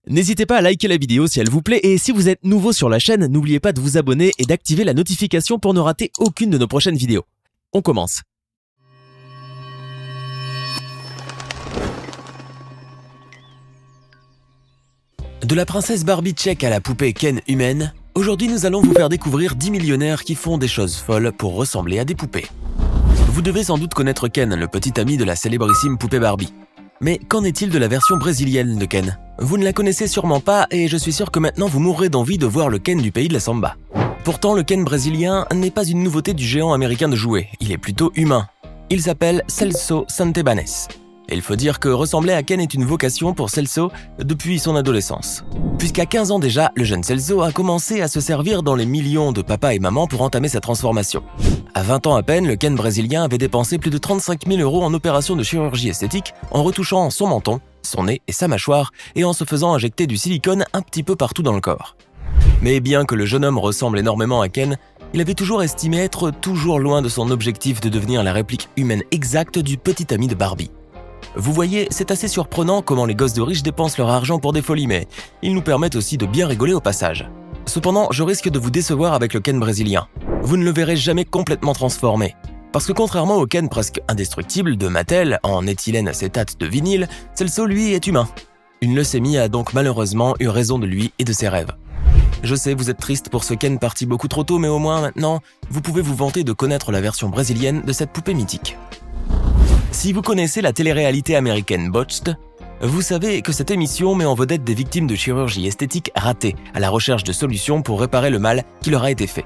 N'hésitez pas à liker la vidéo si elle vous plaît et si vous êtes nouveau sur la chaîne, n'oubliez pas de vous abonner et d'activer la notification pour ne rater aucune de nos prochaines vidéos. On commence. De la princesse Barbie tchèque à la poupée Ken humaine, aujourd'hui nous allons vous faire découvrir 10 millionnaires qui font des choses folles pour ressembler à des poupées. Vous devez sans doute connaître Ken, le petit ami de la célébrissime poupée Barbie. Mais qu'en est-il de la version brésilienne de Ken? Vous ne la connaissez sûrement pas et je suis sûr que maintenant vous mourrez d'envie de voir le Ken du pays de la samba. Pourtant, le Ken brésilien n'est pas une nouveauté du géant américain de jouets, il est plutôt humain. Il s'appelle Celso Santibanez. Et il faut dire que ressembler à Ken est une vocation pour Celso depuis son adolescence. Puisqu'à 15 ans déjà, le jeune Celso a commencé à se servir dans les millions de papas et mamans pour entamer sa transformation. À 20 ans à peine, le Ken brésilien avait dépensé plus de 35 000 € en opérations de chirurgie esthétique en retouchant son menton, son nez et sa mâchoire et en se faisant injecter du silicone un petit peu partout dans le corps. Mais bien que le jeune homme ressemble énormément à Ken, il avait toujours estimé être toujours loin de son objectif de devenir la réplique humaine exacte du petit ami de Barbie. Vous voyez, c'est assez surprenant comment les gosses de riches dépensent leur argent pour des folies, mais ils nous permettent aussi de bien rigoler au passage. Cependant, je risque de vous décevoir avec le Ken brésilien. Vous ne le verrez jamais complètement transformé. Parce que contrairement au Ken presque indestructible de Mattel en éthylène acétate de vinyle, Celso lui est humain. Une leucémie a donc malheureusement eu raison de lui et de ses rêves. Je sais, vous êtes triste pour ce Ken parti beaucoup trop tôt, mais au moins maintenant, vous pouvez vous vanter de connaître la version brésilienne de cette poupée mythique. Si vous connaissez la télé-réalité américaine Botched, vous savez que cette émission met en vedette des victimes de chirurgie esthétique ratée, à la recherche de solutions pour réparer le mal qui leur a été fait.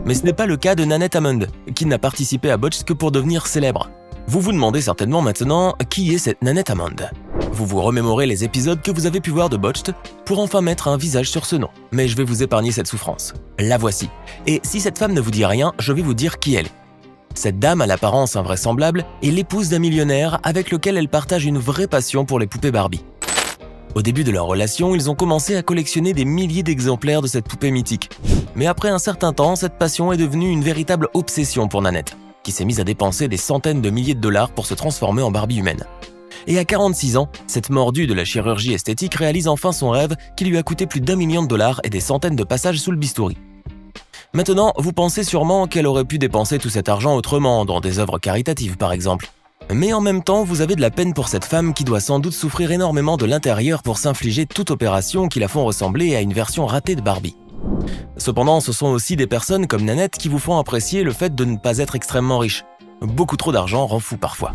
Mais ce n'est pas le cas de Nanette Hammond, qui n'a participé à Botched que pour devenir célèbre. Vous vous demandez certainement maintenant qui est cette Nanette Hammond. Vous vous remémorez les épisodes que vous avez pu voir de Botched pour enfin mettre un visage sur ce nom. Mais je vais vous épargner cette souffrance. La voici. Et si cette femme ne vous dit rien, je vais vous dire qui elle est. Cette dame à l'apparence invraisemblable est l'épouse d'un millionnaire avec lequel elle partage une vraie passion pour les poupées Barbie. Au début de leur relation, ils ont commencé à collectionner des milliers d'exemplaires de cette poupée mythique. Mais après un certain temps, cette passion est devenue une véritable obsession pour Nanette, qui s'est mise à dépenser des centaines de milliers de dollars pour se transformer en Barbie humaine. Et à 46 ans, cette mordue de la chirurgie esthétique réalise enfin son rêve qui lui a coûté plus d'1 million de dollars et des centaines de passages sous le bistouri. Maintenant, vous pensez sûrement qu'elle aurait pu dépenser tout cet argent autrement, dans des œuvres caritatives par exemple. Mais en même temps, vous avez de la peine pour cette femme qui doit sans doute souffrir énormément de l'intérieur pour s'infliger toute opération qui la font ressembler à une version ratée de Barbie. Cependant, ce sont aussi des personnes comme Nanette qui vous font apprécier le fait de ne pas être extrêmement riche. Beaucoup trop d'argent rend fou parfois.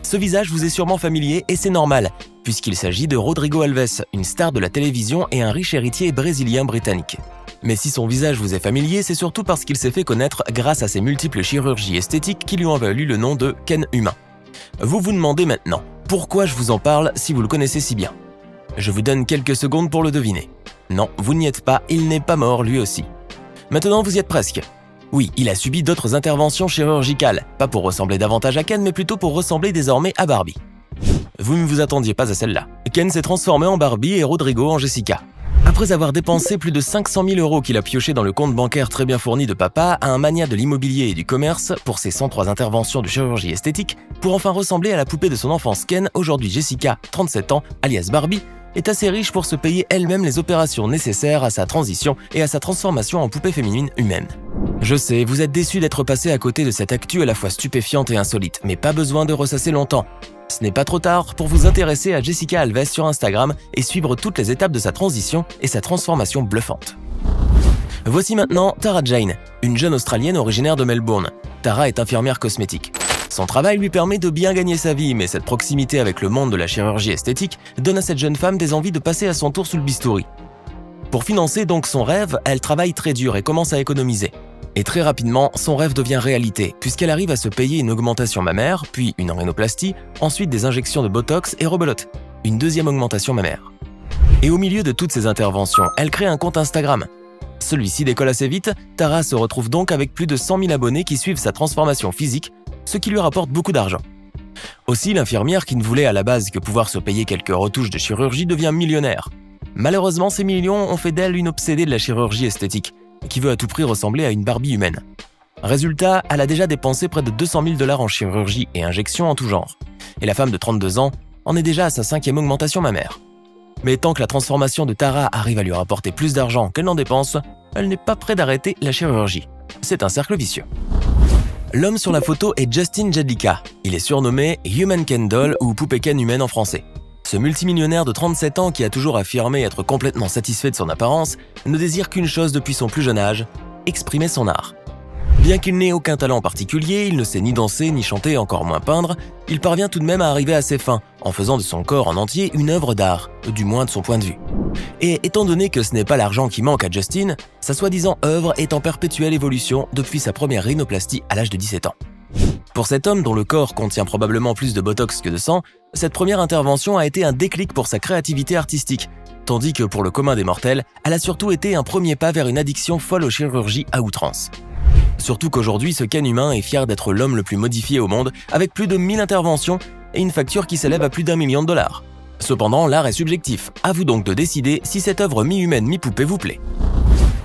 Ce visage vous est sûrement familier et c'est normal, puisqu'il s'agit de Rodrigo Alves, une star de la télévision et un riche héritier brésilien-britannique. Mais si son visage vous est familier, c'est surtout parce qu'il s'est fait connaître grâce à ses multiples chirurgies esthétiques qui lui ont valu le nom de Ken humain. Vous vous demandez maintenant, pourquoi je vous en parle si vous le connaissez si bien? Je vous donne quelques secondes pour le deviner. Non, vous n'y êtes pas, il n'est pas mort lui aussi. Maintenant vous y êtes presque. Oui, il a subi d'autres interventions chirurgicales, pas pour ressembler davantage à Ken, mais plutôt pour ressembler désormais à Barbie. Vous ne vous attendiez pas à celle-là. Ken s'est transformé en Barbie et Rodrigo en Jessica. Après avoir dépensé plus de 500 000 € qu'il a pioché dans le compte bancaire très bien fourni de papa à un magnat de l'immobilier et du commerce pour ses 103 interventions de chirurgie esthétique, pour enfin ressembler à la poupée de son enfance Ken, aujourd'hui Jessica, 37 ans, alias Barbie, est assez riche pour se payer elle-même les opérations nécessaires à sa transition et à sa transformation en poupée féminine humaine. Je sais, vous êtes déçus d'être passé à côté de cette actu à la fois stupéfiante et insolite, mais pas besoin de ressasser longtemps. Ce n'est pas trop tard pour vous intéresser à Jessica Alves sur Instagram et suivre toutes les étapes de sa transition et sa transformation bluffante. Voici maintenant Tara Jane, une jeune Australienne originaire de Melbourne. Tara est infirmière cosmétique. Son travail lui permet de bien gagner sa vie, mais cette proximité avec le monde de la chirurgie esthétique donne à cette jeune femme des envies de passer à son tour sous le bistouri. Pour financer donc son rêve, elle travaille très dur et commence à économiser. Et très rapidement, son rêve devient réalité, puisqu'elle arrive à se payer une augmentation mammaire, puis une rhinoplastie, ensuite des injections de botox et rebelote, une deuxième augmentation mammaire. Et au milieu de toutes ces interventions, elle crée un compte Instagram. Celui-ci décolle assez vite, Tara se retrouve donc avec plus de 100 000 abonnés qui suivent sa transformation physique, ce qui lui rapporte beaucoup d'argent. Aussi, l'infirmière qui ne voulait à la base que pouvoir se payer quelques retouches de chirurgie devient millionnaire. Malheureusement, ces millions ont fait d'elle une obsédée de la chirurgie esthétique, qui veut à tout prix ressembler à une Barbie humaine. Résultat, elle a déjà dépensé près de 200 000 $ en chirurgie et injections en tout genre. Et la femme de 32 ans en est déjà à sa 5e augmentation mammaire. Mais tant que la transformation de Tara arrive à lui rapporter plus d'argent qu'elle n'en dépense, elle n'est pas près d'arrêter la chirurgie. C'est un cercle vicieux. L'homme sur la photo est Justin Jedlicka. Il est surnommé Human Ken Doll ou Poupée Ken humaine en français. Ce multimillionnaire de 37 ans qui a toujours affirmé être complètement satisfait de son apparence ne désire qu'une chose depuis son plus jeune âge, exprimer son art. Bien qu'il n'ait aucun talent particulier, il ne sait ni danser, ni chanter, encore moins peindre, il parvient tout de même à arriver à ses fins, en faisant de son corps en entier une œuvre d'art, du moins de son point de vue. Et étant donné que ce n'est pas l'argent qui manque à Justin, sa soi-disant œuvre est en perpétuelle évolution depuis sa première rhinoplastie à l'âge de 17 ans. Pour cet homme dont le corps contient probablement plus de botox que de sang, cette première intervention a été un déclic pour sa créativité artistique, tandis que pour le commun des mortels, elle a surtout été un premier pas vers une addiction folle aux chirurgies à outrance. Surtout qu'aujourd'hui, ce Ken humain est fier d'être l'homme le plus modifié au monde, avec plus de 1000 interventions et une facture qui s'élève à plus d'1 million de dollars. Cependant, l'art est subjectif. À vous donc de décider si cette œuvre mi-humaine, mi-poupée vous plaît.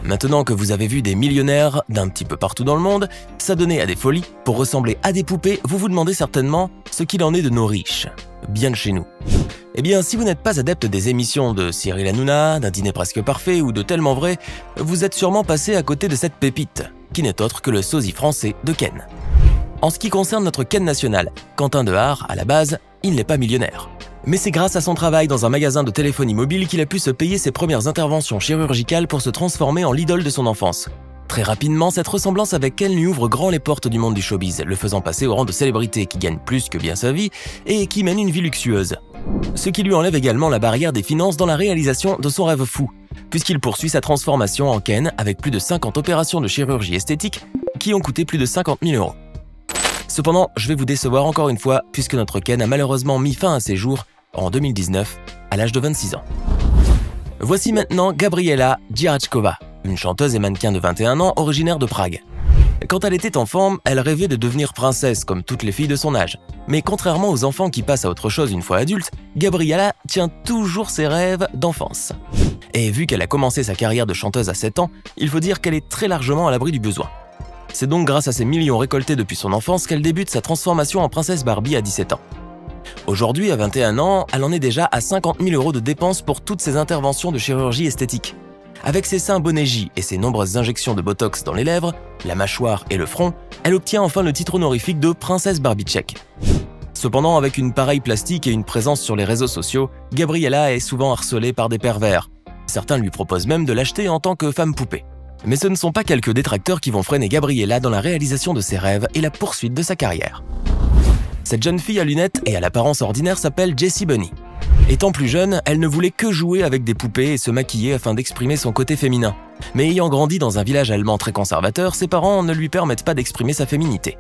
Maintenant que vous avez vu des millionnaires d'un petit peu partout dans le monde s'adonner à des folies pour ressembler à des poupées, vous vous demandez certainement ce qu'il en est de nos riches, bien de chez nous. Eh bien, si vous n'êtes pas adepte des émissions de Cyril Hanouna, d'un dîner presque parfait ou de Tellement vrai, vous êtes sûrement passé à côté de cette pépite, qui n'est autre que le sosie français de Ken. En ce qui concerne notre Ken national, Quentin Dehart, à la base, il n'est pas millionnaire. Mais c'est grâce à son travail dans un magasin de téléphonie mobile qu'il a pu se payer ses premières interventions chirurgicales pour se transformer en l'idole de son enfance. Très rapidement, cette ressemblance avec Ken lui ouvre grand les portes du monde du showbiz, le faisant passer au rang de célébrité qui gagne plus que bien sa vie et qui mène une vie luxueuse. Ce qui lui enlève également la barrière des finances dans la réalisation de son rêve fou, puisqu'il poursuit sa transformation en Ken avec plus de 50 opérations de chirurgie esthétique qui ont coûté plus de 50 000 €. Cependant, je vais vous décevoir encore une fois, puisque notre Ken a malheureusement mis fin à ses jours en 2019, à l'âge de 26 ans. Voici maintenant Gabriela Dzierżakova, une chanteuse et mannequin de 21 ans originaire de Prague. Quand elle était enfant, elle rêvait de devenir princesse comme toutes les filles de son âge. Mais contrairement aux enfants qui passent à autre chose une fois adulte, Gabriela tient toujours ses rêves d'enfance. Et vu qu'elle a commencé sa carrière de chanteuse à 7 ans, il faut dire qu'elle est très largement à l'abri du besoin. C'est donc grâce à ses millions récoltés depuis son enfance qu'elle débute sa transformation en princesse Barbie à 17 ans. Aujourd'hui, à 21 ans, elle en est déjà à 50 000 € de dépenses pour toutes ses interventions de chirurgie esthétique. Avec ses seins bonnet J et ses nombreuses injections de botox dans les lèvres, la mâchoire et le front, elle obtient enfin le titre honorifique de princesse Barbie tchèque. Cependant, avec une pareille plastique et une présence sur les réseaux sociaux, Gabriela est souvent harcelée par des pervers. Certains lui proposent même de l'acheter en tant que femme poupée. Mais ce ne sont pas quelques détracteurs qui vont freiner Gabriela dans la réalisation de ses rêves et la poursuite de sa carrière. Cette jeune fille à lunettes et à l'apparence ordinaire s'appelle Jessie Bunny. Étant plus jeune, elle ne voulait que jouer avec des poupées et se maquiller afin d'exprimer son côté féminin. Mais ayant grandi dans un village allemand très conservateur, ses parents ne lui permettent pas d'exprimer sa féminité.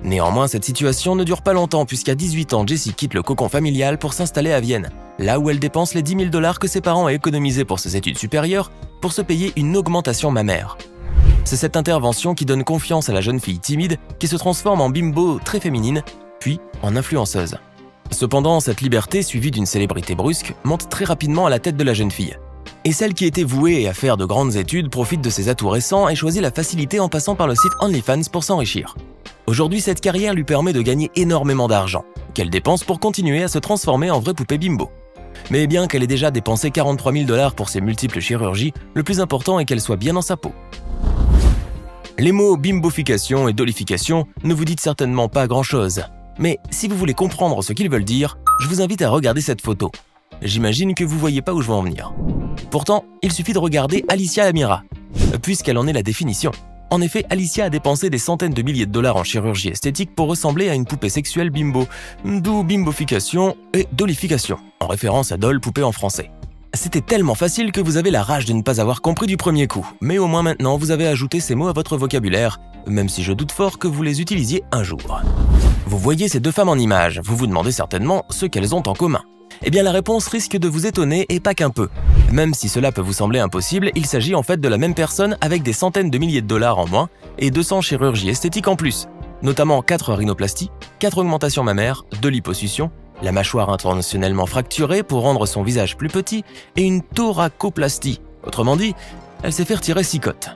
Néanmoins, cette situation ne dure pas longtemps puisqu'à 18 ans, Jessie quitte le cocon familial pour s'installer à Vienne, là où elle dépense les 10 000 $ que ses parents ont économisés pour ses études supérieures pour se payer une augmentation mammaire. C'est cette intervention qui donne confiance à la jeune fille timide qui se transforme en bimbo très féminine, puis en influenceuse. Cependant, cette liberté, suivie d'une célébrité brusque, monte très rapidement à la tête de la jeune fille. Et celle qui était vouée à faire de grandes études profite de ses atouts récents et choisit la facilité en passant par le site OnlyFans pour s'enrichir. Aujourd'hui, cette carrière lui permet de gagner énormément d'argent, qu'elle dépense pour continuer à se transformer en vraie poupée bimbo. Mais bien qu'elle ait déjà dépensé 43 000 $ pour ses multiples chirurgies, le plus important est qu'elle soit bien dans sa peau. Les mots bimbofication et dollification ne vous dites certainement pas grand-chose. Mais si vous voulez comprendre ce qu'ils veulent dire, je vous invite à regarder cette photo. J'imagine que vous voyez pas où je veux en venir. Pourtant, il suffit de regarder Alicia Amira, puisqu'elle en est la définition. En effet, Alicia a dépensé des centaines de milliers de dollars en chirurgie esthétique pour ressembler à une poupée sexuelle bimbo, d'où bimbofication et dollification, en référence à doll poupée en français. C'était tellement facile que vous avez la rage de ne pas avoir compris du premier coup, mais au moins maintenant vous avez ajouté ces mots à votre vocabulaire, même si je doute fort que vous les utilisiez un jour. Vous voyez ces deux femmes en image, vous vous demandez certainement ce qu'elles ont en commun. Eh bien la réponse risque de vous étonner et pas qu'un peu. Même si cela peut vous sembler impossible, il s'agit en fait de la même personne avec des centaines de milliers de dollars en moins et 200 chirurgies esthétiques en plus, notamment 4 rhinoplasties, 4 augmentations mammaires, 2 liposuctions, la mâchoire intentionnellement fracturée pour rendre son visage plus petit et une thoracoplastie. Autrement dit, elle s'est fait retirer 6 côtes.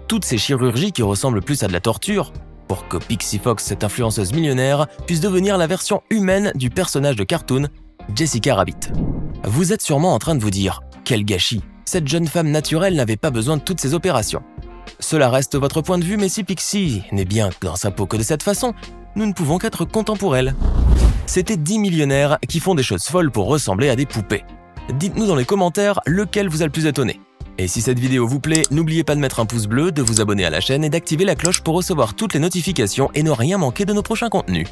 Toutes ces chirurgies qui ressemblent plus à de la torture, pour que Pixie Fox, cette influenceuse millionnaire, puisse devenir la version humaine du personnage de cartoon, Jessica Rabbit. Vous êtes sûrement en train de vous dire « Quel gâchis! Cette jeune femme naturelle n'avait pas besoin de toutes ces opérations. » Cela reste votre point de vue, mais si Pixie n'est bien dans sa peau que de cette façon, nous ne pouvons qu'être contents pour elle. C'était 10 millionnaires qui font des choses folles pour ressembler à des poupées. Dites-nous dans les commentaires lequel vous a le plus étonné. Et si cette vidéo vous plaît, n'oubliez pas de mettre un pouce bleu, de vous abonner à la chaîne et d'activer la cloche pour recevoir toutes les notifications et ne rien manquer de nos prochains contenus.